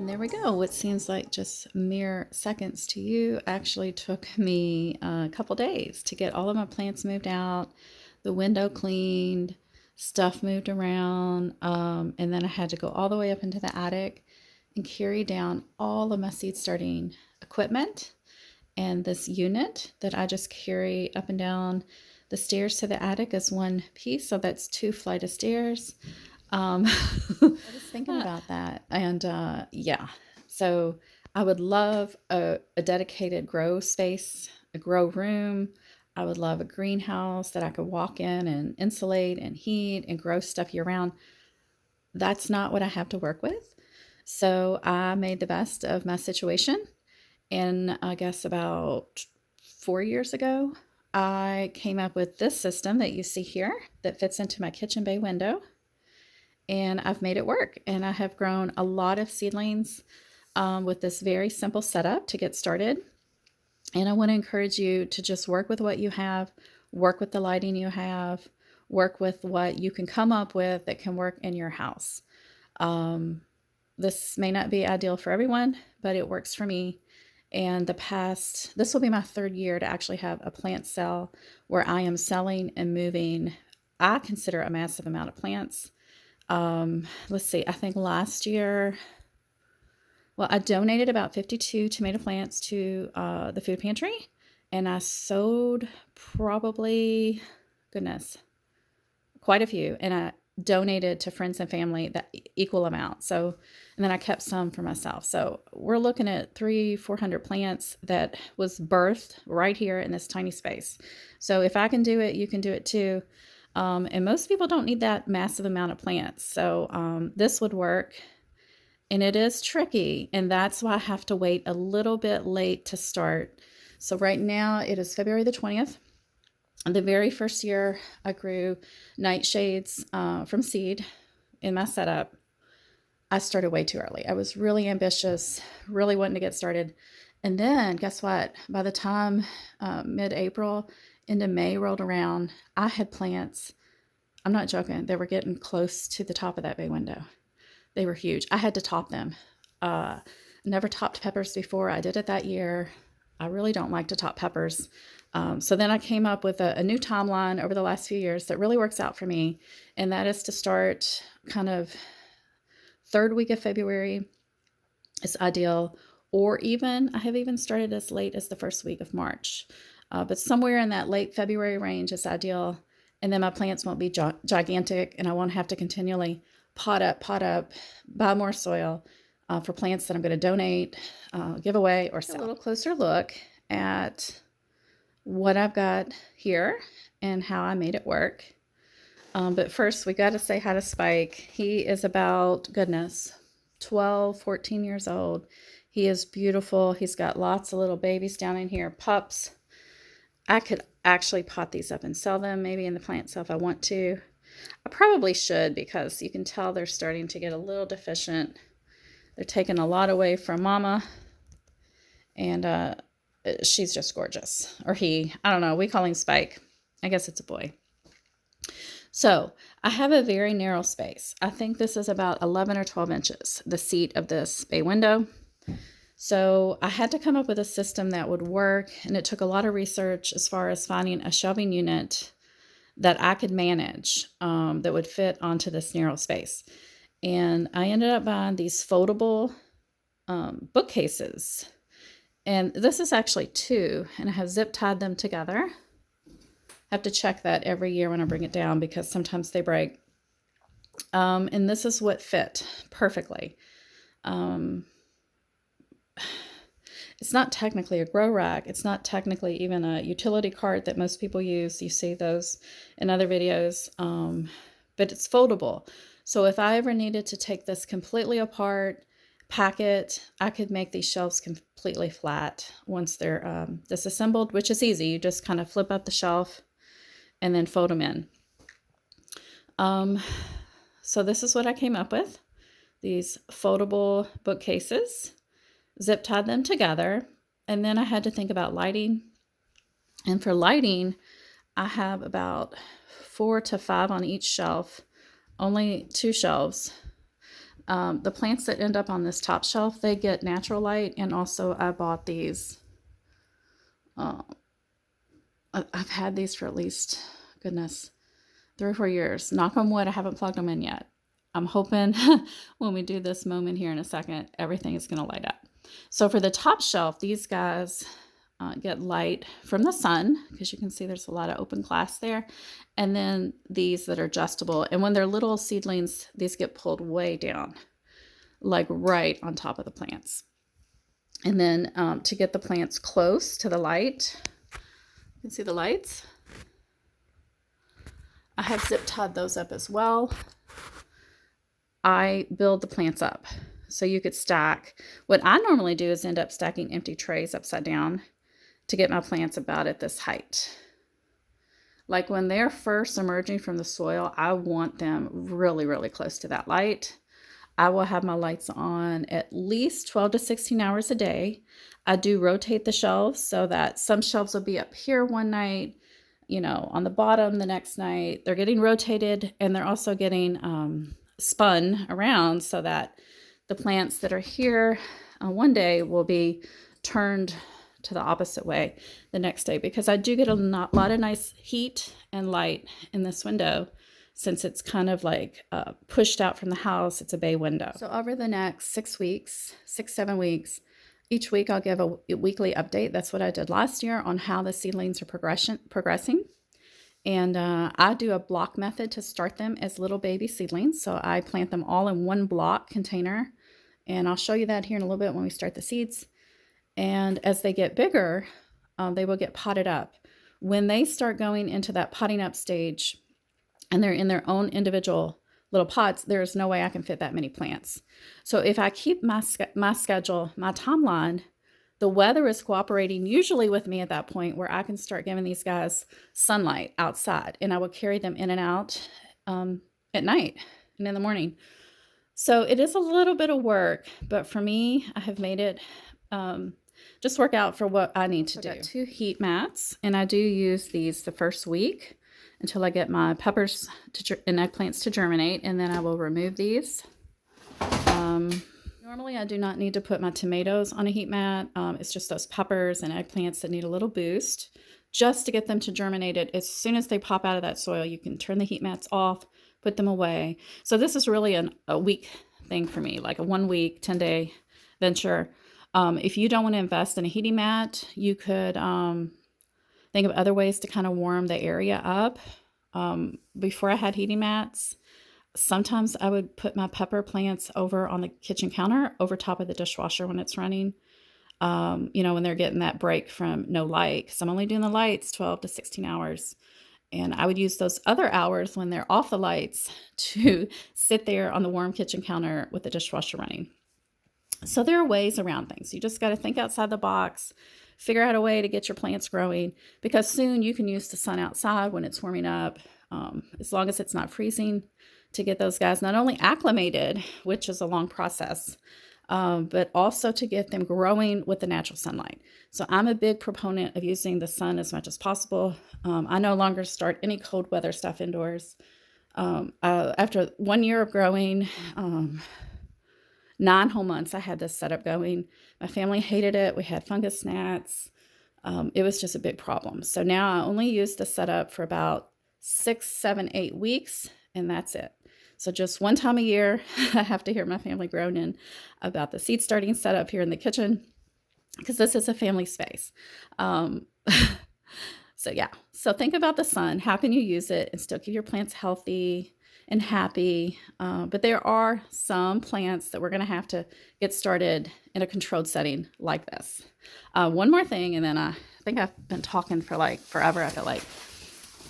And there we go. What seems like just mere seconds to you actually took me a couple days to get all of my plants moved out, the window cleaned, stuff moved around, and then I had to go all the way up into the attic and carry down all of my seed starting equipment and this unit that I just carry up and down the stairs to the attic as one piece. So that's 2 flights of stairs. I was thinking about that. And yeah, so I would love a dedicated grow space, a grow room. I would love a greenhouse that I could walk in and insulate and heat and grow stuff year round. That's not what I have to work with. So I made the best of my situation. And I guess about 4 years ago, I came up with this system that you see here that fits into my kitchen bay window. And I've made it work. And I have grown a lot of seedlings with this very simple setup to get started. And I want to encourage you to just work with what you have, work with the lighting you have, work with what you can come up with that can work in your house. This may not be ideal for everyone, but it works for me. And this will be my 3rd year to actually have a plant sale where I am selling and moving, I consider a massive amount of plants. Let's see, I think last year, well, I donated about 52 tomato plants to the food pantry, and I sowed probably, goodness, quite a few, and I donated to friends and family that equal amount. So, and then I kept some for myself. So we're looking at 300-400 plants that was birthed right here in this tiny space. So if I can do it, you can do it too. And most people don't need that massive amount of plants. So this would work. And it is tricky. And that's why I have to wait a little bit late to start. So right now it is February the 20th. The very first year I grew nightshades from seed in my setup. I started way too early. I was really ambitious, really wanting to get started. And then guess what? By the time mid-April into May rolled around, I had plants. I'm not joking. They were getting close to the top of that bay window. They were huge. I had to top them. Never topped peppers before. I did it that year. I really don't like to top peppers. So then I came up with a new timeline over the last few years that really works out for me. And that is to start kind of 3rd week of February is ideal. Or even, I have even started as late as the 1st week of March. But somewhere in that late February range is ideal. And then my plants won't be gigantic and I won't have to continually pot up, buy more soil for plants that I'm going to donate, give away, or sell. A little closer look at what I've got here and how I made it work. But first we got to say hi to Spike. He is about, goodness, 12, 14 years old. He is beautiful. He's got lots of little babies down in here, pups. I could actually pot these up and sell them maybe in the plant sale if I want to. I probably should because you can tell they're starting to get a little deficient. They're taking a lot away from Mama. And she's just gorgeous. Or he, I don't know. We call him Spike. I guess it's a boy. So I have a very narrow space. I think this is about 11 or 12 inches, the seat of this bay window. So I had to come up with a system that would work, and it took a lot of research as far as finding a shelving unit that I could manage that would fit onto this narrow space. And I ended up buying these foldable bookcases. And this is actually 2, and I have zip tied them together. I have to check that every year when I bring it down because sometimes they break. And this is what fit perfectly. It's not technically a grow rack. It's not technically even a utility cart that most people use. You see those in other videos, but it's foldable. So if I ever needed to take this completely apart, pack it, I could make these shelves completely flat once they're disassembled, which is easy. You just kind of flip up the shelf and then fold them in. So this is what I came up with. These foldable bookcases. Zip tied them together, and then I had to think about lighting. And for lighting, I have about 4 to 5 on each shelf, only 2 shelves. The plants that end up on this top shelf, they get natural light, and also I bought these. I've had these for at least, goodness, 3 or 4 years. Knock on wood, I haven't plugged them in yet. I'm hoping when we do this moment here in a second, everything is going to light up. So for the top shelf, these guys get light from the sun, because you can see there's a lot of open glass there. And then these that are adjustable. And when they're little seedlings, these get pulled way down, like right on top of the plants. And then to get the plants close to the light, you can see the lights. I have zip tied those up as well. I build the plants up so you could stack. What I normally do is end up stacking empty trays upside down to get my plants about at this height. Like when they're first emerging from the soil, I want them really, really close to that light. I will have my lights on at least 12 to 16 hours a day. I do rotate the shelves so that some shelves will be up here one night, you know, on the bottom the next night. They're getting rotated, and they're also getting spun around so that the plants that are here one day will be turned to the opposite way the next day, because I do get a lot of nice heat and light in this window. Since it's kind of like pushed out from the house, it's a bay window. So over the next 6 weeks, 7 weeks, each week I'll give a weekly update. That's what I did last year on how the seedlings are progressing. And I do a block method to start them as little baby seedlings. So I plant them all in one block container. And I'll show you that here in a little bit when we start the seeds. And as they get bigger, they will get potted up. When they start going into that potting up stage, and they're in their own individual little pots, there's no way I can fit that many plants. So if I keep my schedule, my timeline, the weather is cooperating usually with me at that point where I can start giving these guys sunlight outside, and I will carry them in and out at night and in the morning. So it is a little bit of work, but for me, I have made it just work out for what I need to do. I've got 2 heat mats, and I do use these the first week until I get my peppers and eggplants to germinate, and then I will remove these. Normally I do not need to put my tomatoes on a heat mat. It's just those peppers and eggplants that need a little boost just to get them to germinate. It as soon as they pop out of that soil, you can turn the heat mats off, put them away. So this is really a week thing for me, like a 1 week, 10-day venture. If you don't want to invest in a heating mat, you could think of other ways to kind of warm the area up. Before I had heating mats, sometimes I would put my pepper plants over on the kitchen counter over top of the dishwasher when it's running, you know, when they're getting that break from no light, because I'm only doing the lights 12 to 16 hours. And I would use those other hours when they're off the lights to sit there on the warm kitchen counter with the dishwasher running. So there are ways around things. You just got to think outside the box, figure out a way to get your plants growing, because soon you can use the sun outside when it's warming up, as long as it's not freezing, to get those guys not only acclimated, which is a long process, but also to get them growing with the natural sunlight. So I'm a big proponent of using the sun as much as possible. I no longer start any cold weather stuff indoors. After 1 year of growing, 9 whole months I had this setup going. My family hated it. We had fungus gnats. It was just a big problem. So now I only use the setup for about 6, 7, 8 weeks, and that's it. So just one time a year, I have to hear my family groaning about the seed starting setup here in the kitchen, because this is a family space. So yeah, so think about the sun. How can you use it and still keep your plants healthy and happy? But there are some plants that we're going to have to get started in a controlled setting like this. One more thing, and then I think I've been talking for like forever, I feel like.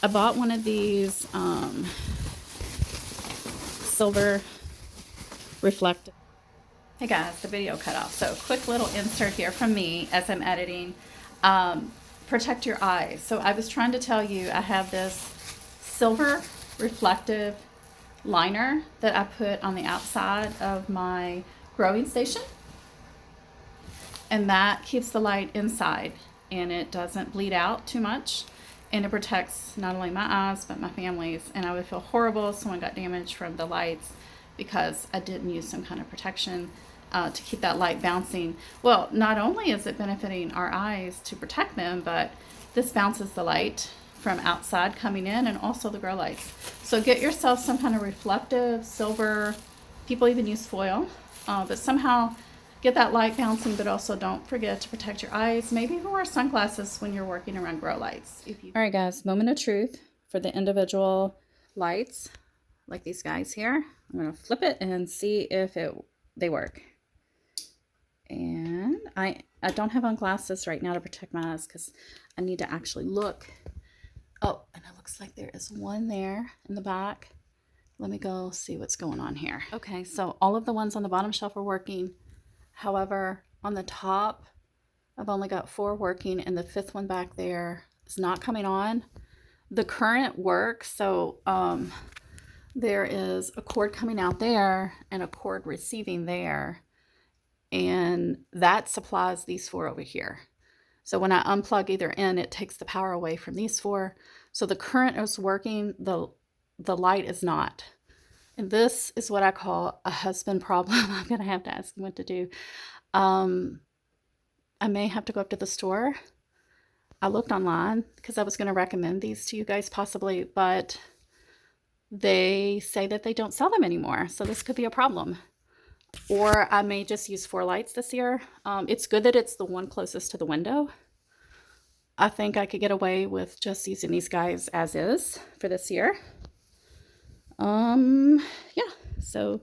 I bought one of these silver reflective. Hey guys, the video cut off. So quick little insert here from me as I'm editing. Protect your eyes. So I was trying to tell you, I have this silver reflective liner that I put on the outside of my growing station, and that keeps the light inside and it doesn't bleed out too much, and it protects not only my eyes but my family's. And I would feel horrible if someone got damaged from the lights because I didn't use some kind of protection to keep that light bouncing. Well, not only is it benefiting our eyes to protect them, but this bounces the light from outside coming in and also the grow lights. So get yourself some kind of reflective silver. People even use foil, but somehow get that light bouncing, but also don't forget to protect your eyes. Maybe even wear sunglasses when you're working around grow lights. All right, guys, moment of truth for the individual lights, like these guys here. I'm gonna flip it and see if they work. And I don't have on glasses right now to protect my eyes because I need to actually look. Oh, and it looks like there is one there in the back. Let me go see what's going on here. Okay, so all of the ones on the bottom shelf are working. However, on the top, I've only got 4 working, and the 5th one back there is not coming on. The current works, so there is a cord coming out there and a cord receiving there, and that supplies these 4 over here. So when I unplug either end, it takes the power away from these 4. So the current is working, the light is not. And this is what I call a husband problem. I'm going to have to ask him what to do. I may have to go up to the store. I looked online because I was going to recommend these to you guys possibly, but they say that they don't sell them anymore. So this could be a problem. Or I may just use 4 lights this year. It's good that it's the one closest to the window. I think I could get away with just using these guys as is for this year. Yeah, so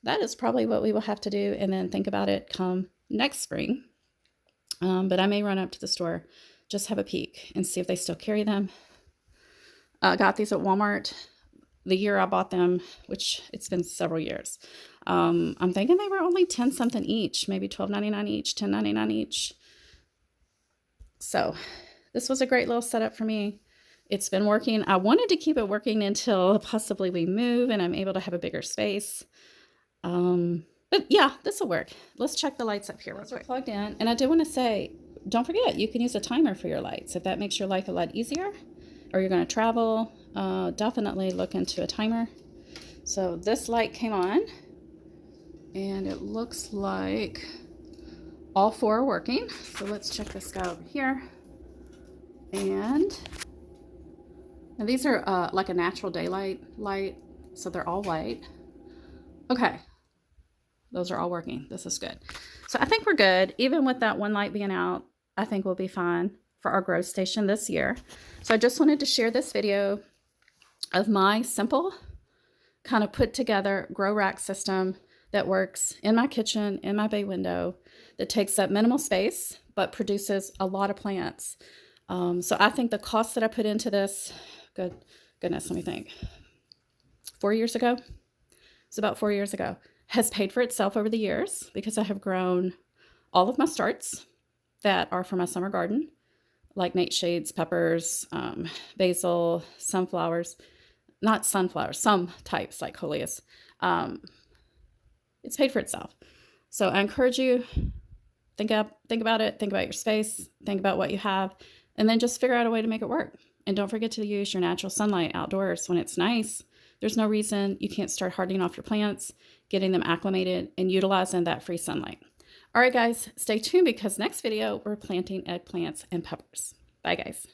that is probably what we will have to do, and then think about it come next spring. But I may run up to the store, just have a peek and see if they still carry them. I got these at Walmart the year I bought them, which it's been several years. I'm thinking they were only 10 something each, maybe $12.99 each, $10.99 each. So this was a great little setup for me. It's been working. I wanted to keep it working until possibly we move and I'm able to have a bigger space. But yeah, this will work. Let's check the lights up here real quick. Plugged in. And I do want to say, don't forget, you can use a timer for your lights. If that makes your life a lot easier, or you're going to travel, definitely look into a timer. So this light came on, and it looks like all 4 are working. So let's check this guy over here. And these are like a natural daylight light, so they're all white. Okay, those are all working. This is good. So I think we're good. Even with that one light being out, I think we'll be fine for our grow station this year. So I just wanted to share this video of my simple kind of put together grow rack system that works in my kitchen, in my bay window, that takes up minimal space, but produces a lot of plants. So I think the cost that I put into this, goodness, let me think, 4 years ago, it's about 4 years ago, has paid for itself over the years because I have grown all of my starts that are for my summer garden, like nightshades, peppers, basil, sunflowers, not sunflowers, some types like coleus. It's paid for itself. So I encourage you, think about it, think about your space, think about what you have, and then just figure out a way to make it work. And don't forget to use your natural sunlight outdoors when it's nice. There's no reason you can't start hardening off your plants, getting them acclimated, and utilizing that free sunlight. All right, guys, stay tuned because next video, we're planting eggplants and peppers. Bye, guys.